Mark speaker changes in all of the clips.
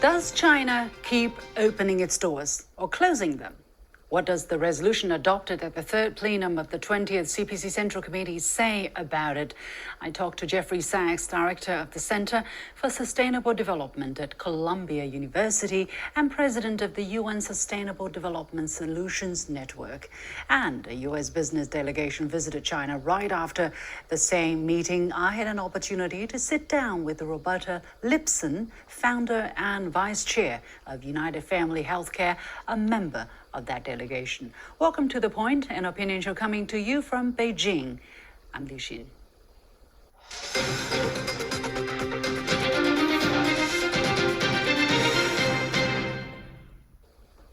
Speaker 1: Does China keep opening its doors or closing them? What does the resolution adopted at the third plenum of the 20th CPC Central Committee say about it? I talked to Jeffrey Sachs, director of the Center for Sustainable Development at Columbia University and president of the UN Sustainable Development Solutions Network. And a US business delegation visited China right after the same meeting. I had an opportunity to sit down with Roberta Lipson, founder and vice chair of United Family Healthcare, a member of that delegation. Welcome to The Point, an opinion show coming to you from Beijing. I'm Liu Xin.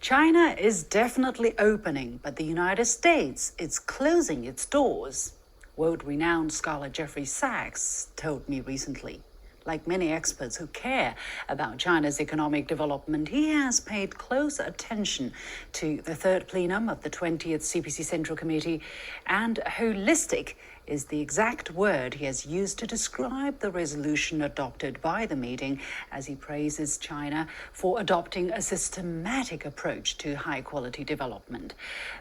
Speaker 1: China is definitely opening, but the United States is closing its doors. World-renowned scholar Jeffrey Sachs told me recently. Like many experts who care about China's economic development, he has paid close attention to the third plenum of the 20th CPC Central Committee, and holistic is the exact word he has used to describe the resolution adopted by the meeting, as he praises China for adopting a systematic approach to high-quality development.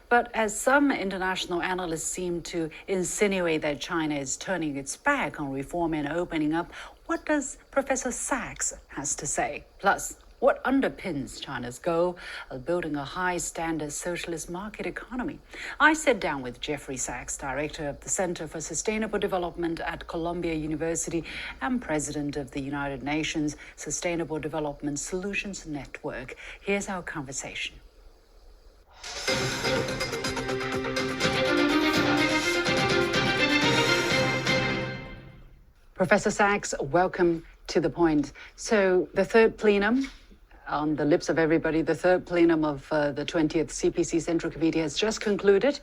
Speaker 1: But as some international analysts seem to insinuate that China is turning its back on reform and opening up, what does Professor Sachs has to say? Plus, what underpins China's goal of building a high-standard socialist market economy? I sat down with Jeffrey Sachs, director of the Center for Sustainable Development at Columbia University and president of the United Nations Sustainable Development Solutions Network. Here's our conversation. Professor Sachs, welcome to The Point. So the third plenum, on the lips of everybody, the third plenum of the 20th CPC Central Committee has just concluded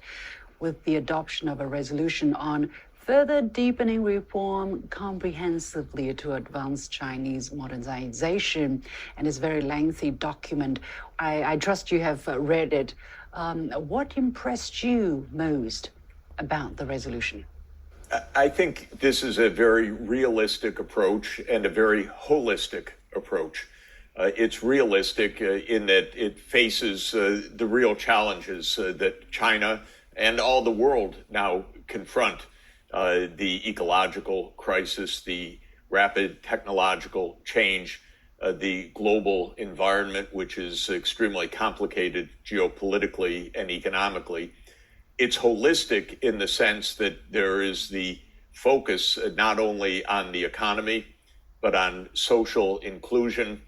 Speaker 1: with the adoption of a resolution on further deepening reform comprehensively to advance Chinese modernization, and it's a very lengthy document. I trust you have read it. What impressed you most about the resolution?
Speaker 2: I think this is a very realistic approach and a very holistic approach. It's realistic in that it faces the real challenges that China and all the world now confront. The ecological crisis, the rapid technological change, the global environment, which is extremely complicated geopolitically and economically. It's holistic in the sense that there is the focus not only on the economy, but on social inclusion,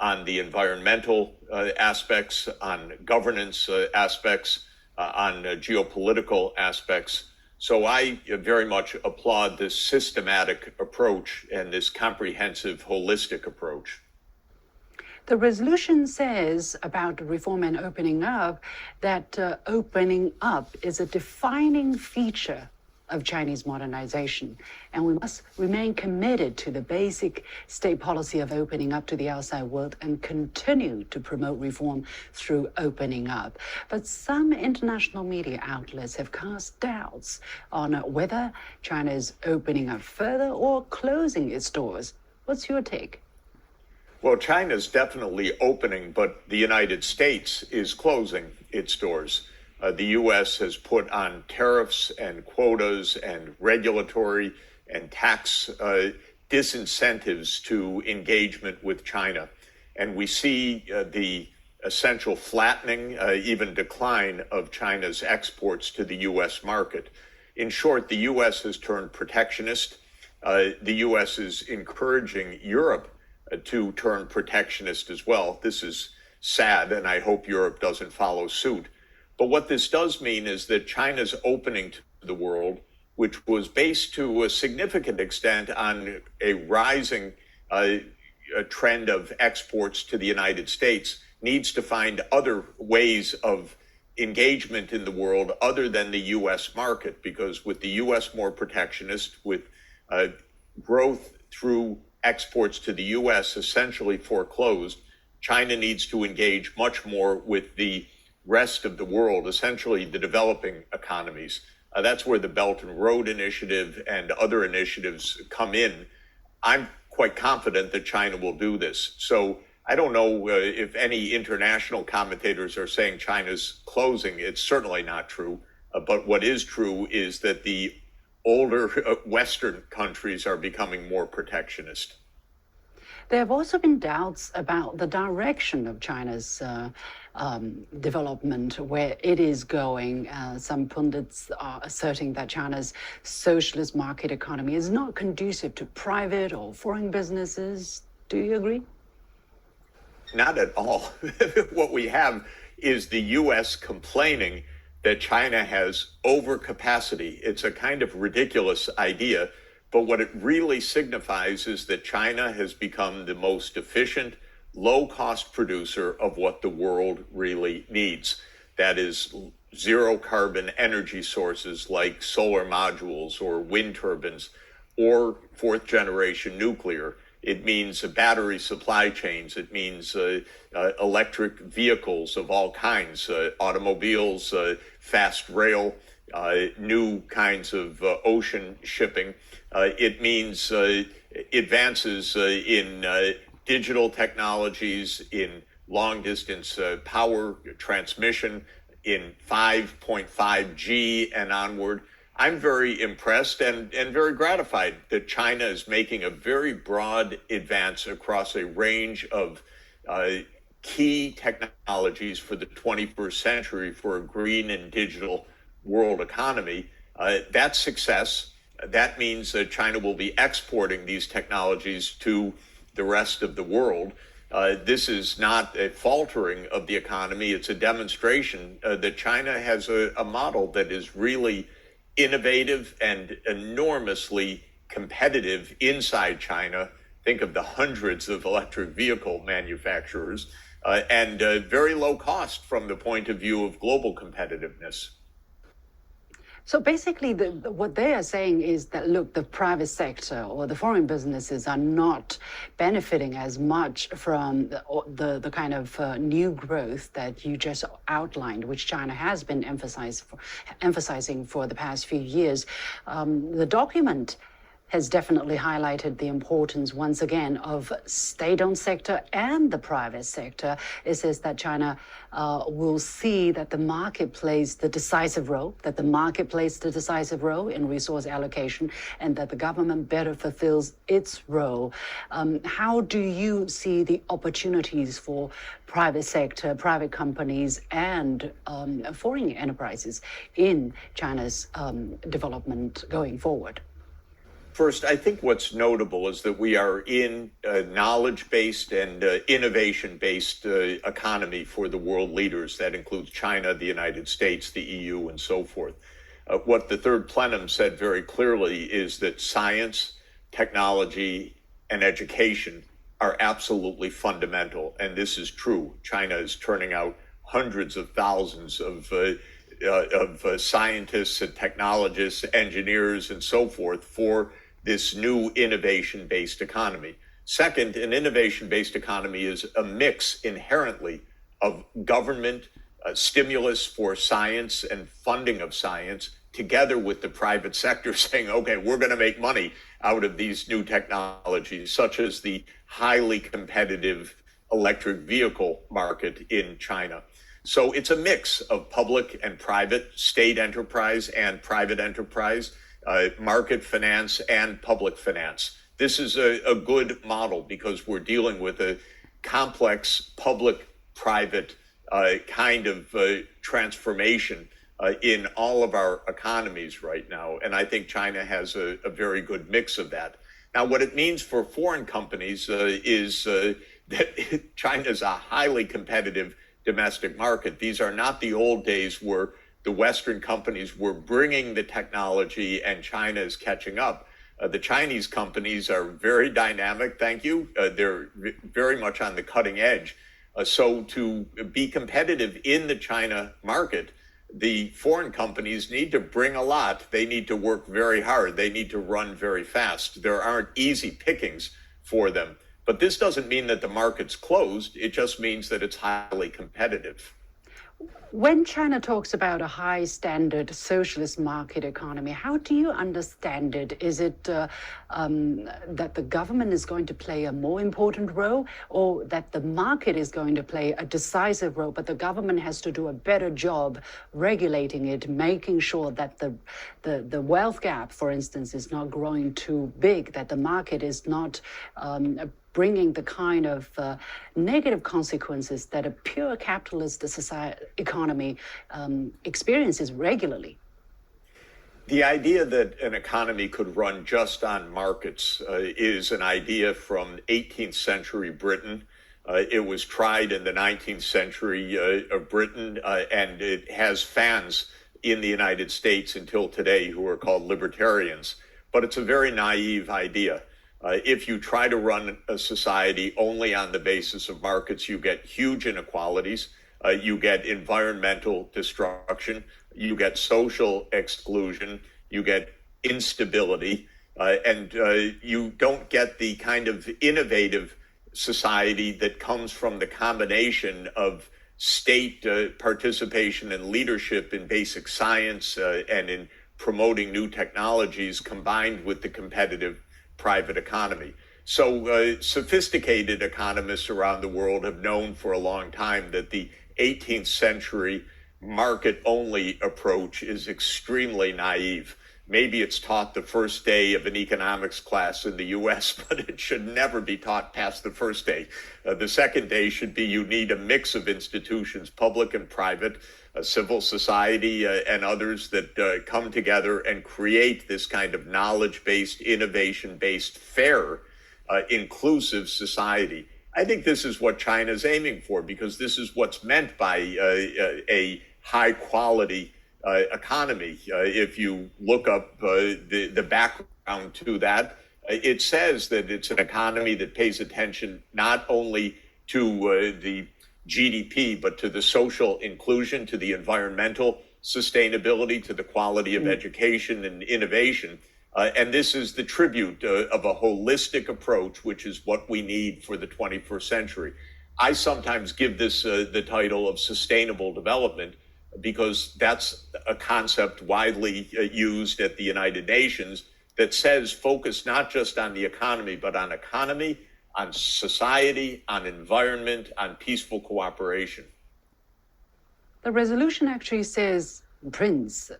Speaker 2: on the environmental aspects, on governance aspects, on geopolitical aspects. So I very much applaud this systematic approach and this comprehensive, holistic approach.
Speaker 1: The resolution says about reform and opening up that opening up is a defining feature of Chinese modernization, and we must remain committed to the basic state policy of opening up to the outside world and continue to promote reform through opening up. But some international media outlets have cast doubts on whether China is opening up further or closing its doors. What's your take?
Speaker 2: Well, China's definitely opening, but the United States is closing its doors. The U.S. has put on tariffs and quotas and regulatory and tax disincentives to engagement with China. And we see the essential flattening, even decline of China's exports to the U.S. market. In short, the U.S. has turned protectionist. The U.S. is encouraging Europe to turn protectionist as well. This is sad, and I hope Europe doesn't follow suit. But what this does mean is that China's opening to the world, which was based to a significant extent on a rising trend of exports to the United States, needs to find other ways of engagement in the world other than the U.S. market, because with the U.S. more protectionist, with growth through exports to the U.S. essentially foreclosed, China needs to engage much more with the rest of the world, essentially the developing economies. That's where the Belt and Road Initiative and other initiatives come in. I'm quite confident that China will do this. So I don't know if any international commentators are saying China's closing. It's certainly not true. But what is true is that the older Western countries are becoming more protectionist.
Speaker 1: There have also been doubts about the direction of China's development, where it is going. Some pundits are asserting that China's socialist market economy is not conducive to private or foreign businesses. Do you agree?
Speaker 2: Not at all. What we have is the U.S. complaining that China has overcapacity. It's a kind of ridiculous idea, but what it really signifies is that China has become the most efficient, low-cost producer of what the world really needs. That is zero-carbon energy sources like solar modules or wind turbines or fourth-generation nuclear. It means battery supply chains. It means electric vehicles of all kinds, automobiles, fast rail, new kinds of ocean shipping. It means advances in digital technologies, in long-distance power transmission, in 5.5G and onward. I'm very impressed and very gratified that China is making a very broad advance across a range of key technologies for the 21st century for a green and digital world economy. That's success. That means that China will be exporting these technologies to the rest of the world. This is not a faltering of the economy. It's a demonstration that China has a model that is really innovative and enormously competitive inside China. Think of the hundreds of electric vehicle manufacturers and very low cost from the point of view of global competitiveness.
Speaker 1: So basically, what they are saying is that, look, the private sector or the foreign businesses are not benefiting as much from the kind of new growth that you just outlined, which China has been emphasizing for the past few years. The document has definitely highlighted the importance, once again, of state-owned sector and the private sector. It says that China will see that the market plays the decisive role, in resource allocation, and that the government better fulfills its role. How do you see the opportunities for private sector, private companies, and foreign enterprises in China's development going forward?
Speaker 2: First, I think what's notable is that we are in a knowledge-based and innovation-based economy for the world leaders. That includes China, the United States, the EU, and so forth. What the third plenum said very clearly is that science, technology, and education are absolutely fundamental, and this is true. China is turning out hundreds of thousands of scientists and technologists, engineers, and so forth for this new innovation-based economy. Second, an innovation-based economy is a mix inherently of government stimulus for science and funding of science, together with the private sector saying, okay, we're going to make money out of these new technologies, such as the highly competitive electric vehicle market in China. So it's a mix of public and private, state enterprise and private enterprise, market finance and public finance. This is a good model because we're dealing with a complex public-private kind of transformation in all of our economies right now. And I think China has a very good mix of that. Now, what it means for foreign companies is that China is a highly competitive domestic market. These are not the old days where the Western companies were bringing the technology and China is catching up. The Chinese companies are very dynamic, thank you. They're very much on the cutting edge. So to be competitive in the China market, the foreign companies need to bring a lot. They need to work very hard. They need to run very fast. There aren't easy pickings for them. But this doesn't mean that the market's closed. It just means that it's highly competitive.
Speaker 1: When China talks about a high standard socialist market economy, how do you understand it? Is it that the government is going to play a more important role, or that the market is going to play a decisive role, but the government has to do a better job regulating it, making sure that the wealth gap, for instance, is not growing too big, that the market is not bringing the kind of negative consequences that a pure capitalist economy experiences regularly?
Speaker 2: The idea that an economy could run just on markets is an idea from 18th century Britain. It was tried in the 19th century of Britain, and it has fans in the United States until today who are called libertarians. But it's a very naive idea. If you try to run a society only on the basis of markets, you get huge inequalities, you get environmental destruction, you get social exclusion, you get instability, and you don't get the kind of innovative society that comes from the combination of state participation and leadership in basic science and in promoting new technologies combined with the competitive private economy. So sophisticated economists around the world have known for a long time that the 18th century market-only approach is extremely naive. Maybe it's taught the first day of an economics class in the US, but it should never be taught past the first day. The second day should be you need a mix of institutions, public and private, civil society and others that come together and create this kind of knowledge-based, innovation-based, fair, inclusive society. I think this is what China is aiming for, because this is what's meant by a high-quality economy. If you look up the background to that, it says that it's an economy that pays attention not only to the GDP, but to the social inclusion, to the environmental sustainability, to the quality of education and innovation. And this is the tribute of a holistic approach, which is what we need for the 21st century. I sometimes give this the title of sustainable development, because that's a concept widely used at the United Nations that says focus not just on the economy, but on economy, on society, on environment, on peaceful cooperation.
Speaker 1: The resolution actually says, prints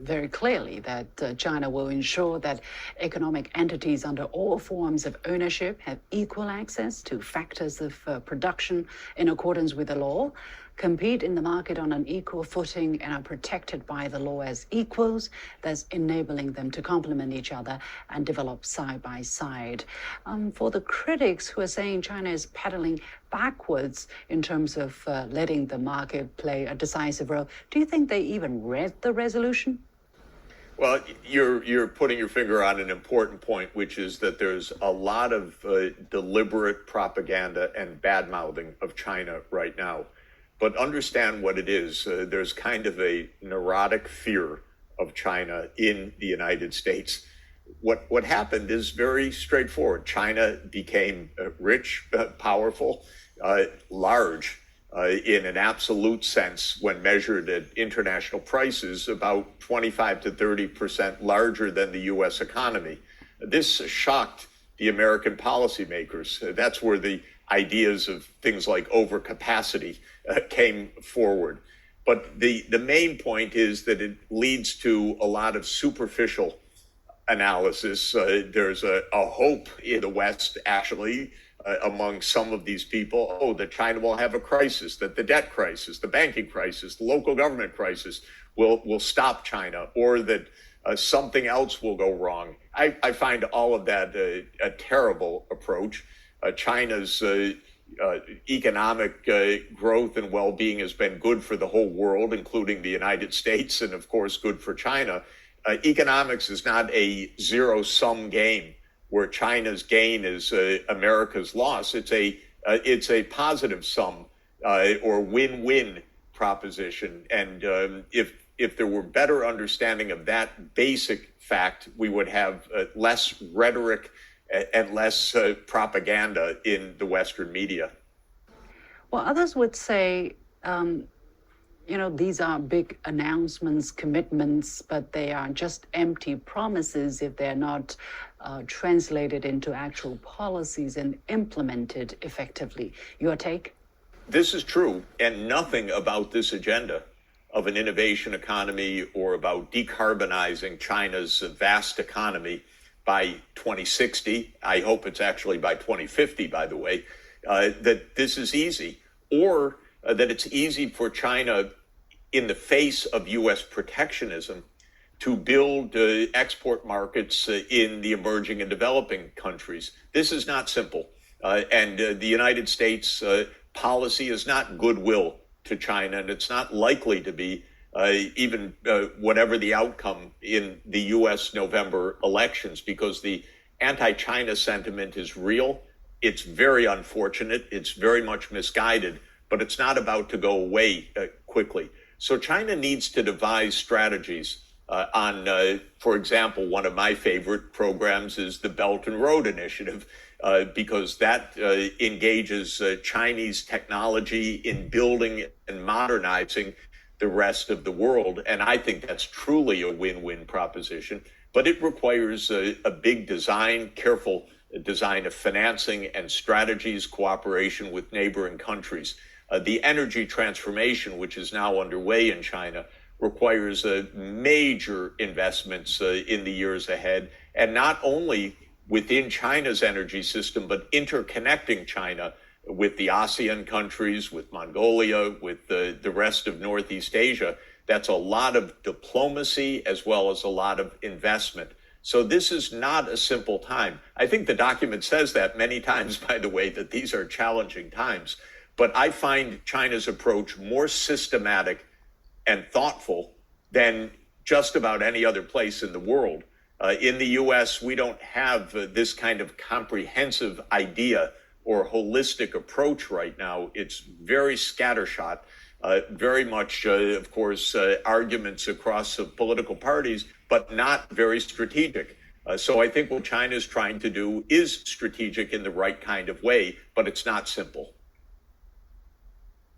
Speaker 1: very clearly, that China will ensure that economic entities under all forms of ownership have equal access to factors of production in accordance with the law, compete in the market on an equal footing, and are protected by the law as equals, thus enabling them to complement each other and develop side by side. For the critics who are saying China is pedaling backwards in terms of letting the market play a decisive role, do you think they even read the resolution?
Speaker 2: Well, you're putting your finger on an important point, which is that there's a lot of deliberate propaganda and bad-mouthing of China right now. But understand what it is. There's kind of a neurotic fear of China in the United States. What happened is very straightforward. China became rich, powerful, large in an absolute sense when measured at international prices, about 25 to 30% larger than the U.S. economy. This shocked the American policymakers. That's where the ideas of things like overcapacity came forward. But the main point is that it leads to a lot of superficial analysis. There's a hope in the West, actually, among some of these people, that China will have a crisis, that the debt crisis, the banking crisis, the local government crisis will stop China, or that something else will go wrong. I find all of that a terrible approach. China's economic growth and well-being has been good for the whole world, including the United States, and of course good for China. Economics is not a zero-sum game where China's gain is America's loss. It's a positive sum or win-win proposition. And if there were better understanding of that basic fact, we would have less rhetoric and less propaganda in the Western media.
Speaker 1: Well, others would say, these are big announcements, commitments, but they are just empty promises if they're not translated into actual policies and implemented effectively. Your take?
Speaker 2: This is true, and nothing about this agenda of an innovation economy or about decarbonizing China's vast economy by 2060, I hope it's actually by 2050, by the way, that this is easy, or that it's easy for China in the face of U.S. protectionism to build export markets in the emerging and developing countries. This is not simple. And the United States policy is not goodwill to China, and it's not likely to be even whatever the outcome in the U.S. November elections, because the anti-China sentiment is real. It's very unfortunate. It's very much misguided, but it's not about to go away quickly. So China needs to devise strategies on, for example, one of my favorite programs is the Belt and Road Initiative, because that engages Chinese technology in building and modernizing the rest of the world. And I think that's truly a win-win proposition. But it requires a big design, careful design of financing and strategies, cooperation with neighboring countries. The energy transformation, which is now underway in China, requires major investments in the years ahead, and not only within China's energy system, but interconnecting China with the ASEAN countries, with Mongolia, with the rest of Northeast Asia. That's a lot of diplomacy as well as a lot of investment. So this is not a simple time. I think the document says that many times, by the way, that these are challenging times. But I find China's approach more systematic and thoughtful than just about any other place in the world. In the U.S., we don't have this kind of comprehensive idea or holistic approach right now. It's very scattershot, very much, of course, arguments across political parties, but not very strategic. So I think what China is trying to do is strategic in the right kind of way, but it's not simple.